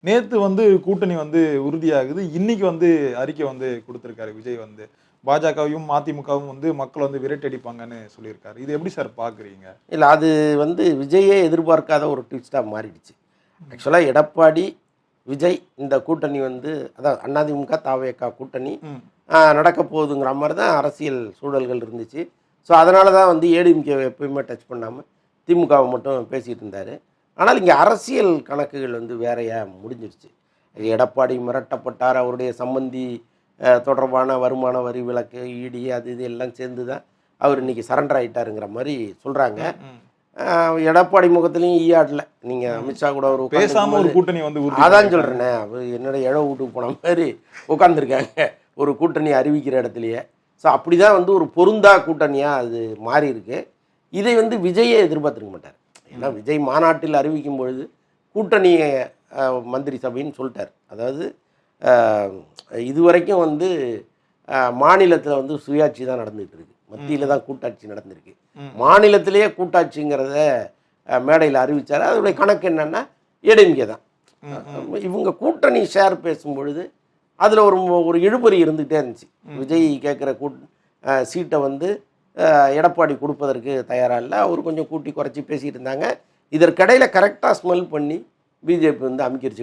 நேத்து வந்து கூட்டணி வந்து உறுதியாகுது. இன்னைக்கு வந்து அறிக்கை வந்து குடுத்திருக்காரு விஜய் வந்து. பாஜகவையும், மதிமுகவும் வந்து மக்கள் வந்து விரட்டடிப்பாங்கன்னு சொல்லியிருக்காரு. இது எப்படி சார் பார்க்குறீங்க? இல்ல அது வந்து விஜயே எதிர்பார்க்காத ஒரு ட்விஸ்ட்டா மாறிடுச்சு. ஆக்சுவலா எடப்பாடி, விஜய் இந்த கூட்டணி வந்து அதாவது அதிமுக, தாவேகா கூட்டணி ம். நடக்க போகுதுங்கிற மாரி தான் அரசியல் சூழல்கள் இருந்துச்சு. ஸோ அதனால தான் வந்து ஏடிஎம்கேவை எப்பயுமே டச் பண்ணாம திமுகவை மட்டும் பேசிட்டு இருந்தாரு. ஆனால் இங்கே அரசியல் கணக்குகள் வந்து வேறையா முடிஞ்சிருச்சு. எடப்பாடி மிரட்டப்பட்டார். அவருடைய சம்பந்தி தொடர்பான வருமான வரி விலக்கு, இடி அது இது எல்லாம் சேர்ந்து தான் அவர் இன்னைக்கு சரண்டர் ஆயிட்டாருங்கிற மாரி சொல்றாங்க. ம். எடப்பாடி முகத்துலையும் ஈயாடல. நீங்க அமித்ஷா கூட ஒரு பேசாம ஒரு கூட்டணி வந்து உறுதி அதான் பண்ணிருக்காங்க. சொல்றேனே, அவர் என்னோட இழ வீட்டுக்கு போன மாதிரி உட்காந்துருக்காங்க ஒரு கூட்டணி அறிவிக்கிற இடத்துலையே. ஸோ அப்படி தான் வந்து ஒரு பொருந்தா கூட்டணியாக அது மாறி இருக்கு. இதை வந்து விஜயே எதிர்பார்த்துருக்க மாட்டார். ஏன்னா விஜய் மாநாட்டில் அறிவிக்கும் பொழுது கூட்டணி மந்திரி சபைன்னு சொல்லிட்டார். அதாவது இதுவரைக்கும் வந்து மாநிலத்தில் வந்து சுயாட்சி தான் நடந்துகிட்டு இருக்கு, மத்தியில் தான் கூட்டாட்சி நடந்திருக்கு. மாநிலத்திலேயே கூட்டாட்சிங்கிறத மேடையில் அறிவித்தார். அதோடைய கணக்கு என்னன்னா ஏடிஎம்கே தான். இவங்க கூட்டணி ஷேர் பேசும்பொழுது அதில் ஒரு இழுபறி இருந்துகிட்டே இருந்துச்சு. விஜய் கேட்குற சீட்டை வந்து எடப்பாடி கொடுப்பதற்கு தயாராக இல்லை. அவர் கொஞ்சம் கூட்டி குறைச்சி பேசிகிட்டு இருந்தாங்க. இதற்கிடையில் கரெக்டாக ஸ்மெல் பண்ணி பிஜேபி வந்து அமுக்கிருச்சு.